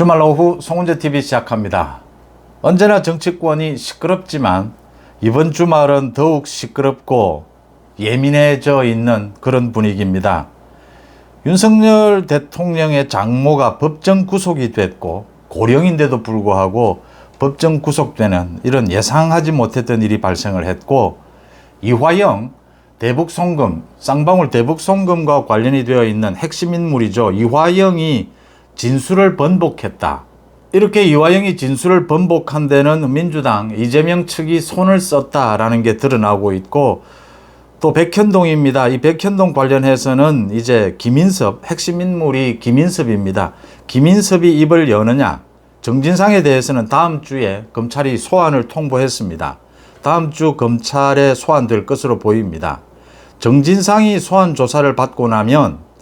주말 오후 송은재TV 시작합니다. 언제나 정치권이 시끄럽지만 이번 주말은 더욱 시끄럽고 예민해져 있는 그런 분위기입니다. 윤석열 대통령의 장모가 법정 구속이 됐고 고령인데도 불구하고 법정 구속되는 이런 예상하지 못했던 일이 발생을 했고, 이화영 대북송금, 쌍방울 대북송금과 관련이 되어 있는 핵심 인물이죠. 이화영이 진술을 번복했다. 이렇게 이화영이 진술을 번복한 데는 민주당 이재명 측이 손을 썼다라는 게 드러나고 있고, 또 백현동입니다. 이 백현동 관련해서는 이제 김인섭, 핵심 인물이 김인섭입니다. 김인섭이 입을 여느냐, 정진상에 대해서는 다음 주에 검찰이 소환을 통보했습니다. 다음 주 검찰에 소환될 것으로 보입니다. 정진상이 소환 조사를 받고 나면,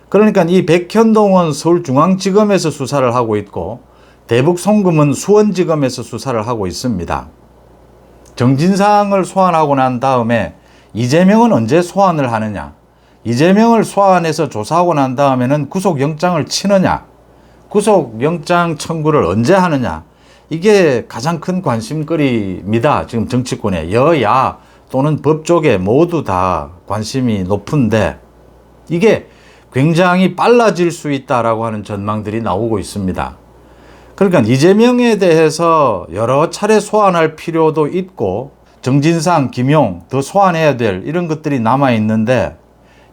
그러니까 이 백현동은 서울중앙지검에서 수사를 하고 있고 대북송금은 수원지검에서 수사를 하고 있습니다. 정진상을 소환하고 난 다음에 이재명은 언제 소환을 하느냐, 이재명을 소환해서 조사하고 난 다음에는 구속영장을 치느냐, 구속영장 청구를 언제 하느냐, 이게 가장 큰 관심거리입니다. 지금 정치권에 여야 또는 법조계 모두 다 관심이 높은데, 이게 굉장히 빨라질 수 있다라고 하는 전망들이 나오고 있습니다. 그러니까 이재명에 대해서 여러 차례 소환할 필요도 있고 정진상, 김용 더 소환해야 될 이런 것들이 남아 있는데,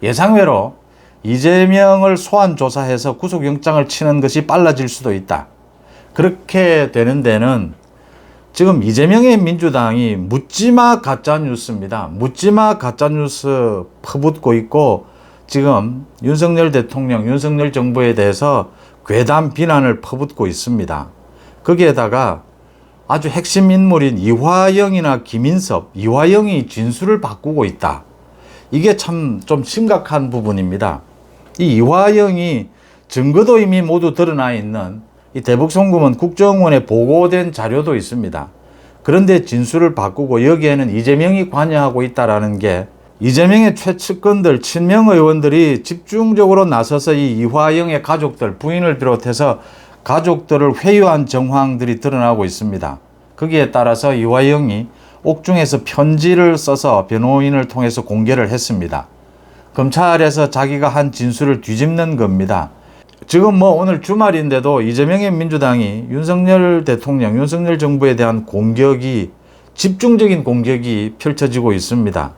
예상외로 이재명을 소환 조사해서 구속영장을 치는 것이 빨라질 수도 있다. 그렇게 되는 데는 지금 이재명의 민주당이 묻지마 가짜뉴스입니다. 묻지마 가짜뉴스 퍼붓고 있고, 지금 윤석열 대통령, 윤석열 정부에 대해서 괴담 비난을 퍼붓고 있습니다. 거기에다가 아주 핵심 인물인 이화영이나 김인섭, 이화영이 진술을 바꾸고 있다. 이게 참 좀 심각한 부분입니다. 이 이화영이 증거도 이미 모두 드러나 있는 이 대북송금은 국정원에 보고된 자료도 있습니다. 그런데 진술을 바꾸고 여기에는 이재명이 관여하고 있다는 게, 이재명의 최측근들, 친명 의원들이 집중적으로 나서서 이 이화영의 가족들, 부인을 비롯해서 가족들을 회유한 정황들이 드러나고 있습니다. 거기에 따라서 이화영이 옥중에서 편지를 써서 변호인을 통해서 공개를 했습니다. 검찰에서 자기가 한 진술을 뒤집는 겁니다. 지금 오늘 주말인데도 이재명의 민주당이 윤석열 대통령, 윤석열 정부에 대한 공격이, 집중적인 공격이 펼쳐지고 있습니다.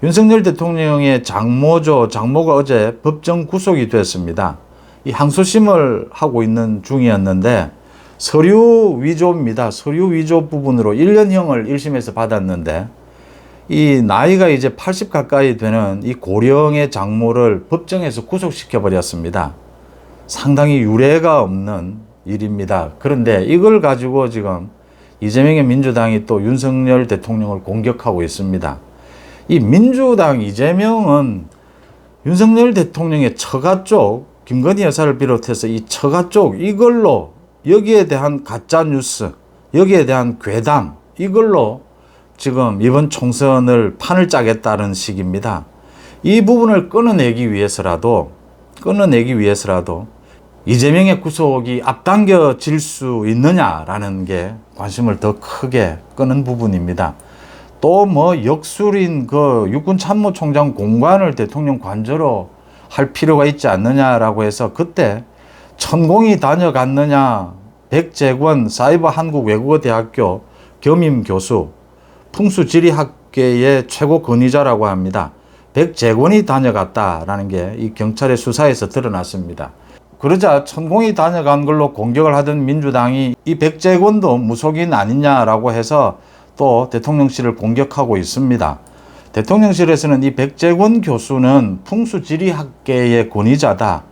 윤석열 대통령의 장모죠. 장모가 어제 법정 구속이 됐습니다. 이 항소심을 하고 있는 중이었는데 서류 위조입니다. 서류 위조 부분으로 1년형을 1심에서 받았는데, 이 나이가 이제 80 가까이 되는 이 고령의 장모를 법정에서 구속시켜 버렸습니다. 상당히 유례가 없는 일입니다. 그런데 이걸 가지고 지금 이재명의 민주당이 또 윤석열 대통령을 공격하고 있습니다. 이 민주당 이재명은 윤석열 대통령의 처가 쪽, 김건희 여사를 비롯해서 이 처가 쪽, 이걸로 여기에 대한 가짜뉴스, 여기에 대한 괴담, 이걸로 지금 이번 총선을 판을 짜겠다는 식입니다. 이 부분을 끊어내기 위해서라도 이재명의 구속이 앞당겨질 수 있느냐라는 게 관심을 더 크게 끄는 부분입니다. 또 역술인 그 육군참모총장 공관을 대통령 관저로 할 필요가 있지 않느냐라고 해서 그때 천공이 다녀갔느냐, 백재권 사이버한국외국어대학교 겸임교수, 풍수지리학계의 최고 권위자라고 합니다. 백재권이 다녀갔다라는 게 이 경찰의 수사에서 드러났습니다. 그러자 천공이 다녀간 걸로 공격을 하던 민주당이 이 백재권도 무속인 아니냐라고 해서 또 대통령실을 공격하고 있습니다. 대통령실에서는 이 백재권 교수는 풍수지리학계의 권위자다.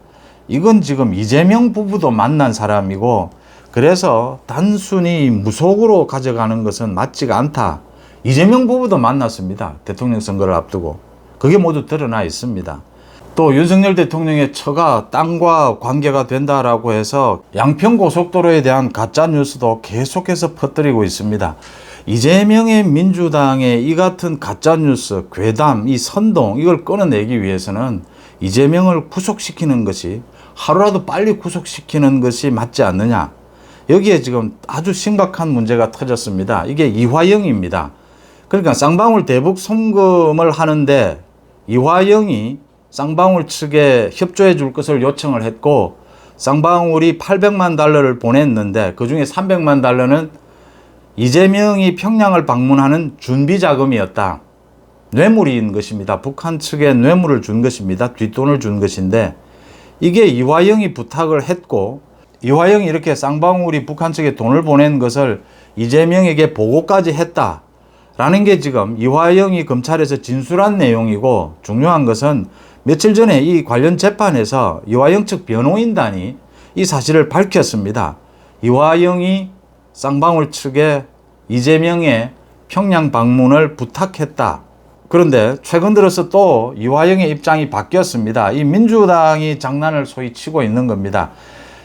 이건 지금 이재명 부부도 만난 사람이고, 그래서 단순히 무속으로 가져가는 것은 맞지가 않다. 이재명 부부도 만났습니다. 대통령 선거를 앞두고. 그게 모두 드러나 있습니다. 또 윤석열 대통령의 처가 땅과 관계가 된다라고 해서 양평고속도로에 대한 가짜뉴스도 계속해서 퍼뜨리고 있습니다. 이재명의 민주당의 이 같은 가짜뉴스, 괴담, 이 선동, 이걸 끊어내기 위해서는 이재명을 구속시키는 것이 하루라도 빨리 구속시키는 것이 맞지 않느냐. 여기에 지금 아주 심각한 문제가 터졌습니다. 이게 이화영입니다. 그러니까 쌍방울 대북 송금을 하는데 이화영이 쌍방울 측에 협조해 줄 것을 요청을 했고, 쌍방울이 800만 달러를 보냈는데 그 중에 300만 달러는 이재명이 평양을 방문하는 준비 자금이었다. 뇌물인 것입니다. 북한 측에 뇌물을 준 것입니다. 뒷돈을 준 것인데, 이게 이화영이 부탁을 했고, 이화영이 이렇게 쌍방울이 북한 측에 돈을 보낸 것을 이재명에게 보고까지 했다라는 게 지금 이화영이 검찰에서 진술한 내용이고, 중요한 것은 며칠 전에 이 관련 재판에서 이화영 측 변호인단이 이 사실을 밝혔습니다. 이화영이 쌍방울 측에 이재명의 평양 방문을 부탁했다. 그런데 최근 들어서 또 이화영의 입장이 바뀌었습니다. 이 민주당이 장난을 소위 치고 있는 겁니다.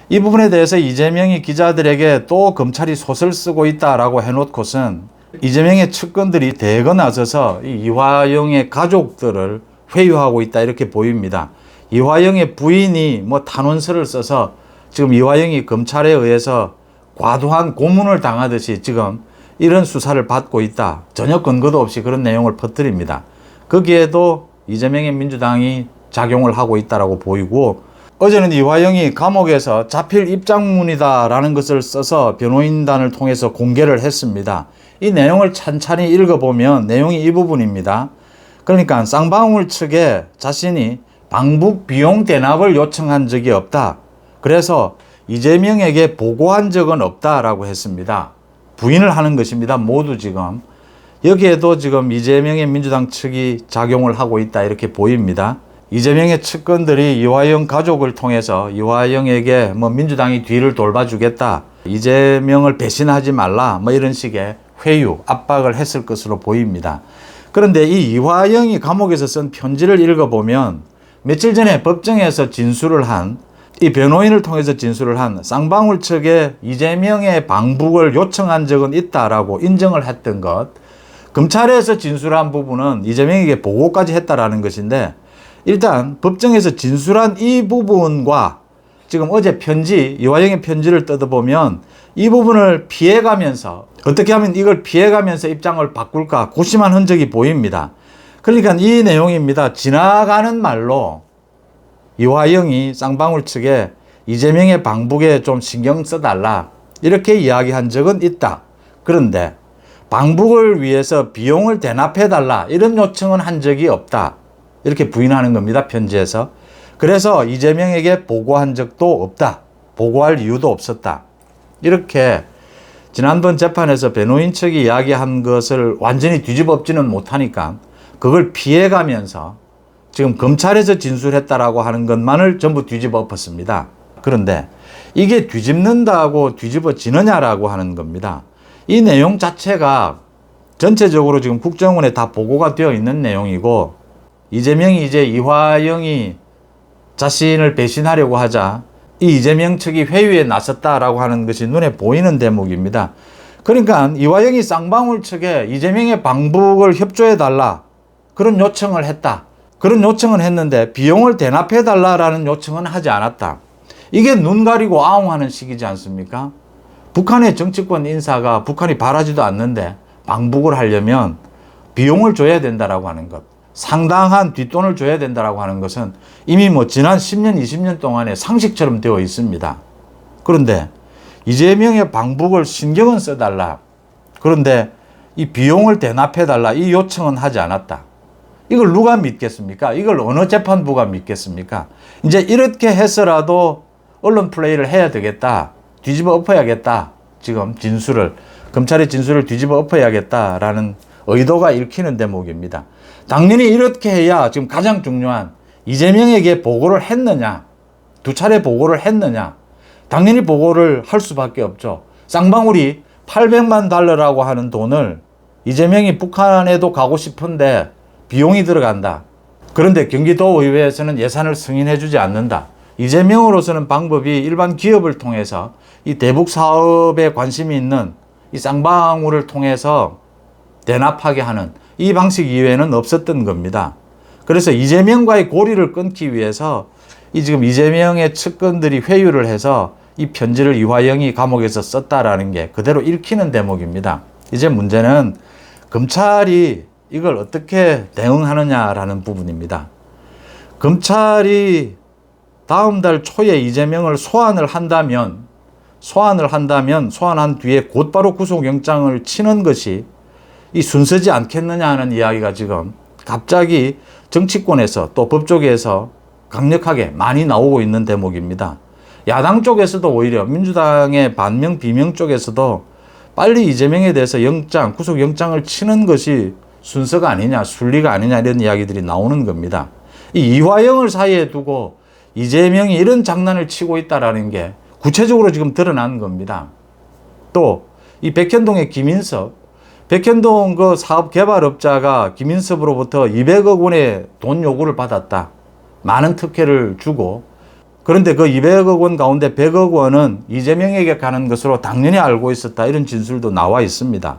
이 부분에 대해서 이재명이 기자들에게 또 검찰이 소설 쓰고 있다라고 해놓고선 이재명의 측근들이 대거 나서서 이 이화영의 가족들을 회유하고 있다, 이렇게 보입니다. 이화영의 부인이 뭐 탄원서를 써서 지금 이화영이 검찰에 의해서 과도한 고문을 당하듯이 지금 이런 수사를 받고 있다. 전혀 근거도 없이 그런 내용을 퍼뜨립니다. 거기에도 이재명의 민주당이 작용을 하고 있다라고 보이고, 어제는 이화영이 감옥에서 자필 입장문이다라는 것을 써서 변호인단을 통해서 공개를 했습니다. 이 내용을 찬찬히 읽어보면 내용이 이 부분입니다. 그러니까 쌍방울 측에 자신이 방북 비용 대납을 요청한 적이 없다. 그래서 이재명에게 보고한 적은 없다라고 했습니다. 부인을 하는 것입니다. 모두 지금. 여기에도 지금 이재명의 민주당 측이 작용을 하고 있다, 이렇게 보입니다. 이재명의 측근들이 이화영 가족을 통해서 이화영에게 뭐 민주당이 뒤를 돌봐주겠다, 이재명을 배신하지 말라, 뭐 이런 식의 회유, 압박을 했을 것으로 보입니다. 그런데 이 이화영이 감옥에서 쓴 편지를 읽어보면 며칠 전에 법정에서 진술을 한, 이 변호인을 통해서 진술을 한 쌍방울 측에 이재명의 방북을 요청한 적은 있다라고 인정을 했던 것, 검찰에서 진술한 부분은 이재명에게 보고까지 했다라는 것인데, 일단 법정에서 진술한 이 부분과 지금 어제 편지, 이화영의 편지를 뜯어보면 이 부분을 피해가면서, 어떻게 하면 이걸 피해가면서 입장을 바꿀까 고심한 흔적이 보입니다. 그러니까 이 내용입니다. 지나가는 말로 이화영이 쌍방울 측에 이재명의 방북에 좀 신경 써달라, 이렇게 이야기한 적은 있다. 그런데 방북을 위해서 비용을 대납해달라, 이런 요청은 한 적이 없다, 이렇게 부인하는 겁니다. 편지에서. 그래서 이재명에게 보고한 적도 없다, 보고할 이유도 없었다, 이렇게 지난번 재판에서 변호인 측이 이야기한 것을 완전히 뒤집어 엎지는 못하니까 그걸 피해가면서 지금 검찰에서 진술했다라고 하는 것만을 전부 뒤집어 엎었습니다. 그런데 이게 뒤집는다고 뒤집어지느냐라고 하는 겁니다. 이 내용 자체가 전체적으로 지금 국정원에 다 보고가 되어 있는 내용이고, 이재명이 이제 이화영이 자신을 배신하려고 하자 이 이재명 측이 회유에 나섰다라고 하는 것이 눈에 보이는 대목입니다. 그러니까 이화영이 쌍방울 측에 이재명의 방북을 협조해달라, 그런 요청을 했다. 그런 요청은 했는데 비용을 대납해달라라는 요청은 하지 않았다. 이게 눈 가리고 아웅하는 식이지 않습니까? 북한의 정치권 인사가 북한이 바라지도 않는데 방북을 하려면 비용을 줘야 된다라고 하는 것, 상당한 뒷돈을 줘야 된다라고 하는 것은 이미 뭐 지난 10년, 20년 동안의 상식처럼 되어 있습니다. 그런데 이재명의 방북을 신경은 써달라, 그런데 이 비용을 대납해달라, 이 요청은 하지 않았다. 이걸 누가 믿겠습니까? 이걸 어느 재판부가 믿겠습니까? 이제 이렇게 해서라도 언론 플레이를 해야 되겠다, 뒤집어 엎어야겠다, 지금 진술을, 검찰의 진술을 뒤집어 엎어야겠다라는 의도가 읽히는 대목입니다. 당연히 이렇게 해야 지금 가장 중요한 이재명에게 보고를 했느냐, 두 차례 보고를 했느냐, 당연히 보고를 할 수밖에 없죠. 쌍방울이 800만 달러라고 하는 돈을 이재명이 북한에도 가고 싶은데 비용이 들어간다. 그런데 경기도의회에서는 예산을 승인해 주지 않는다. 이재명으로서는 방법이 일반 기업을 통해서 이 대북 사업에 관심이 있는 이 쌍방울을 통해서 대납하게 하는 이 방식 이외에는 없었던 겁니다. 그래서 이재명과의 고리를 끊기 위해서 이 지금 이재명의 측근들이 회유를 해서 이 편지를 이화영이 감옥에서 썼다라는 게 그대로 읽히는 대목입니다. 이제 문제는 검찰이 이걸 어떻게 대응하느냐라는 부분입니다. 검찰이 다음 달 초에 이재명을 소환한 뒤에 곧바로 구속영장을 치는 것이 이 순서지 않겠느냐 하는 이야기가 지금 갑자기 정치권에서 또 법조계에서 강력하게 많이 나오고 있는 대목입니다. 야당 쪽에서도 오히려 민주당의 반명 비명 쪽에서도 빨리 이재명에 대해서 구속영장을 치는 것이 순서가 아니냐, 순리가 아니냐 이런 이야기들이 나오는 겁니다. 이 이화영을 사이에 두고 이재명이 이런 장난을 치고 있다라는 게 구체적으로 지금 드러난 겁니다. 또 이 백현동의 김인섭, 백현동 그 사업 개발업자가 김인섭으로부터 200억 원의 돈 요구를 받았다. 많은 특혜를 주고, 그런데 그 200억 원 가운데 100억 원은 이재명에게 가는 것으로 당연히 알고 있었다. 이런 진술도 나와 있습니다.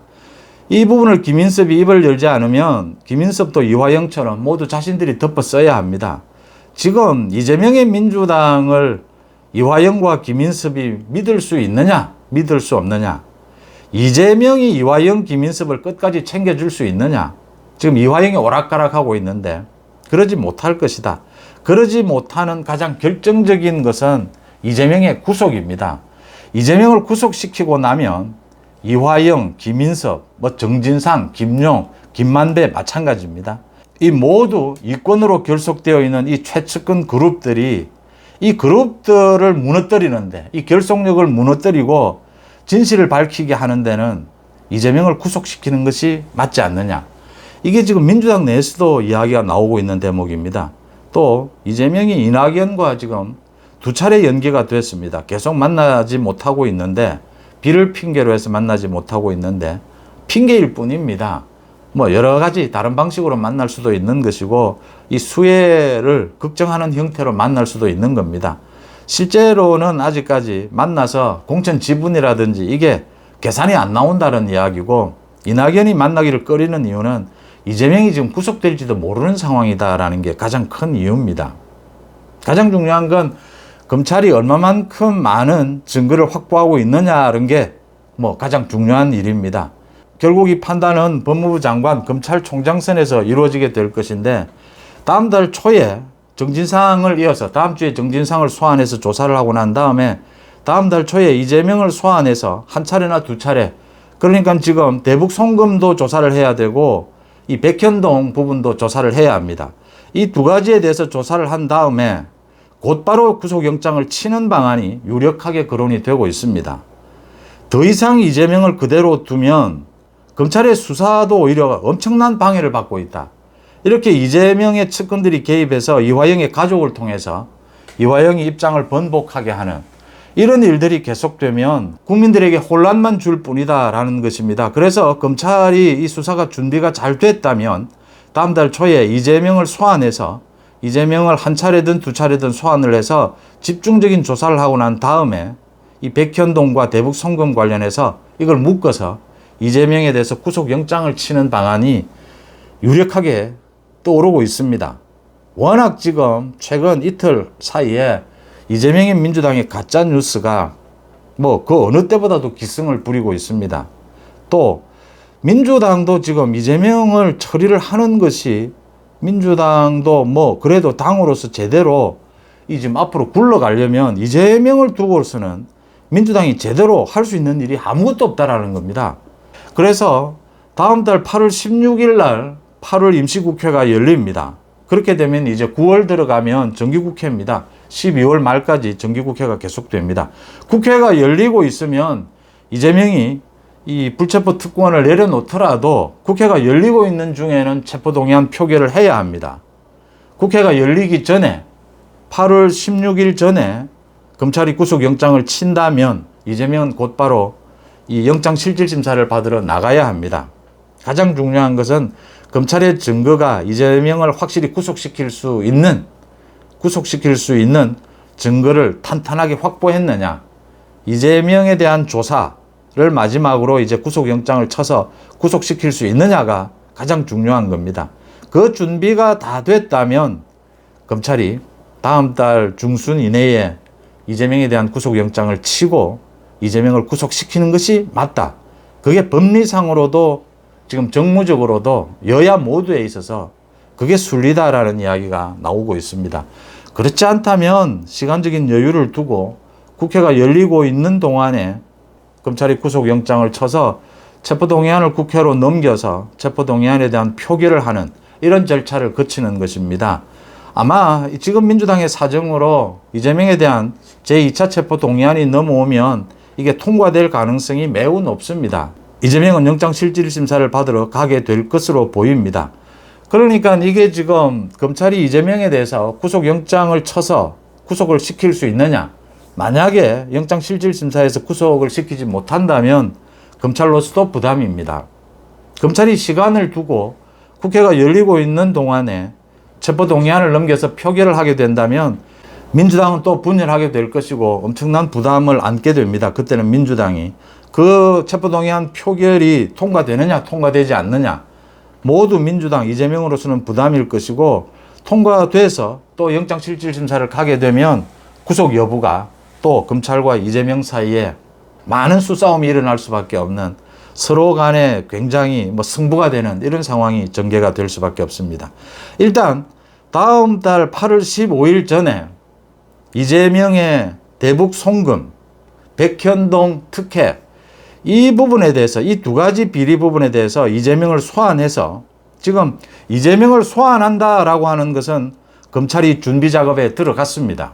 이 부분을 김인섭이 입을 열지 않으면 김인섭도 이화영처럼 모두 자신들이 덮어 써야 합니다. 지금 이재명의 민주당을 이화영과 김인섭이 믿을 수 있느냐, 믿을 수 없느냐, 이재명이 이화영, 김인섭을 끝까지 챙겨줄 수 있느냐, 지금 이화영이 오락가락하고 있는데 그러지 못할 것이다. 그러지 못하는 가장 결정적인 것은 이재명의 구속입니다. 이재명을 구속시키고 나면 이화영, 김인섭, 정진상, 김용, 김만배 마찬가지입니다. 이 모두 이권으로 결속되어 있는 이 최측근 그룹들이 이 그룹들을 무너뜨리는데, 이 결속력을 무너뜨리고 진실을 밝히게 하는 데는 이재명을 구속시키는 것이 맞지 않느냐. 이게 지금 민주당 내에서도 이야기가 나오고 있는 대목입니다. 또 이재명이 이낙연과 지금 2차례 연기가 됐습니다. 계속 만나지 못하고 있는데, 비를 핑계로 해서 만나지 못하고 있는데 핑계일 뿐입니다. 여러 가지 다른 방식으로 만날 수도 있는 것이고, 이 수혜를 걱정하는 형태로 만날 수도 있는 겁니다. 실제로는 아직까지 만나서 공천 지분이라든지 이게 계산이 안 나온다는 이야기고, 이낙연이 만나기를 꺼리는 이유는 이재명이 지금 구속될지도 모르는 상황이다라는 게 가장 큰 이유입니다. 가장 중요한 건 검찰이 얼마만큼 많은 증거를 확보하고 있느냐는 게 가장 중요한 일입니다. 결국 이 판단은 법무부 장관, 검찰총장 선에서 이루어지게 될 것인데, 다음 달 초에 정진상을 이어서 다음 주에 정진상을 소환해서 조사를 하고 난 다음에 다음 달 초에 이재명을 소환해서 한 차례나 2차례, 그러니까 지금 대북 송금도 조사를 해야 되고 이 백현동 부분도 조사를 해야 합니다. 이 두 가지에 대해서 조사를 한 다음에 곧바로 구속영장을 치는 방안이 유력하게 거론이 되고 있습니다. 더 이상 이재명을 그대로 두면 검찰의 수사도 오히려 엄청난 방해를 받고 있다. 이렇게 이재명의 측근들이 개입해서 이화영의 가족을 통해서 이화영의 입장을 번복하게 하는 이런 일들이 계속되면 국민들에게 혼란만 줄 뿐이다라는 것입니다. 그래서 검찰이 이 수사가 준비가 잘 됐다면 다음 달 초에 이재명을 소환해서 이재명을 한 차례든 2차례든 소환을 해서 집중적인 조사를 하고 난 다음에 이 백현동과 대북 송금 관련해서 이걸 묶어서 이재명에 대해서 구속영장을 치는 방안이 유력하게 떠오르고 있습니다. 워낙 지금 최근 이틀 사이에 이재명의 민주당의 가짜 뉴스가 그 어느 때보다도 기승을 부리고 있습니다. 또 민주당도 지금 이재명을 처리를 하는 것이, 민주당도 그래도 당으로서 제대로 지금 앞으로 굴러가려면 이재명을 두고서는 민주당이 제대로 할 수 있는 일이 아무것도 없다라는 겁니다. 그래서 다음 달 8월 16일 날 8월 임시국회가 열립니다. 그렇게 되면 이제 9월 들어가면 정기국회입니다. 12월 말까지 정기국회가 계속됩니다. 국회가 열리고 있으면 이재명이 이 불체포 특권을 내려놓더라도 국회가 열리고 있는 중에는 체포동의안 표결을 해야 합니다. 국회가 열리기 전에 8월 16일 전에 검찰이 구속영장을 친다면 이재명은 곧바로 이 영장실질심사를 받으러 나가야 합니다. 가장 중요한 것은 검찰의 증거가 이재명을 확실히 구속시킬 수 있는 증거를 탄탄하게 확보했느냐, 이재명에 대한 조사를 마지막으로 이제 구속영장을 쳐서 구속시킬 수 있느냐가 가장 중요한 겁니다. 그 준비가 다 됐다면 검찰이 다음 달 중순 이내에 이재명에 대한 구속영장을 치고 이재명을 구속시키는 것이 맞다. 그게 법리상으로도 지금 정무적으로도 여야 모두에 있어서 그게 순리다라는 이야기가 나오고 있습니다. 그렇지 않다면 시간적인 여유를 두고 국회가 열리고 있는 동안에 검찰이 구속영장을 쳐서 체포동의안을 국회로 넘겨서 체포동의안에 대한 표결을 하는 이런 절차를 거치는 것입니다. 아마 지금 민주당의 사정으로 이재명에 대한 제2차 체포동의안이 넘어오면 이게 통과될 가능성이 매우 높습니다. 이재명은 영장실질심사를 받으러 가게 될 것으로 보입니다. 그러니까 이게 지금 검찰이 이재명에 대해서 구속영장을 쳐서 구속을 시킬 수 있느냐. 만약에 영장실질심사에서 구속을 시키지 못한다면 검찰로서도 부담입니다. 검찰이 시간을 두고 국회가 열리고 있는 동안에 체포동의안을 넘겨서 표결을 하게 된다면 민주당은 또 분열하게 될 것이고 엄청난 부담을 안게 됩니다. 그때는 민주당이 그 체포동의안 표결이 통과되느냐 통과되지 않느냐 모두 민주당 이재명으로서는 부담일 것이고 통과돼서 또 영장실질심사를 가게 되면 구속 여부가 또 검찰과 이재명 사이에 많은 수싸움이 일어날 수밖에 없는 서로 간에 굉장히 승부가 되는 이런 상황이 전개가 될 수밖에 없습니다. 일단 다음 달 8월 15일 전에 이재명의 대북 송금, 백현동 특혜 이 부분에 대해서 이 두 가지 비리 부분에 대해서 이재명을 소환해서 지금 이재명을 소환한다라고 하는 것은 검찰이 준비 작업에 들어갔습니다.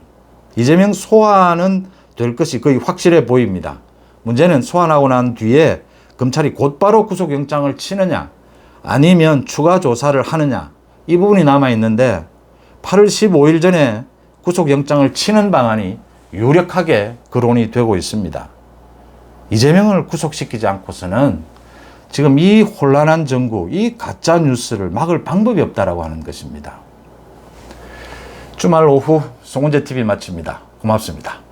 이재명 소환은 될 것이 거의 확실해 보입니다. 문제는 소환하고 난 뒤에 검찰이 곧바로 구속영장을 치느냐 아니면 추가 조사를 하느냐 이 부분이 남아있는데 8월 15일 전에 구속영장을 치는 방안이 유력하게 거론이 되고 있습니다. 이재명을 구속시키지 않고서는 지금 이 혼란한 정국, 이 가짜 뉴스를 막을 방법이 없다라고 하는 것입니다. 주말 오후 송은재TV 마칩니다. 고맙습니다.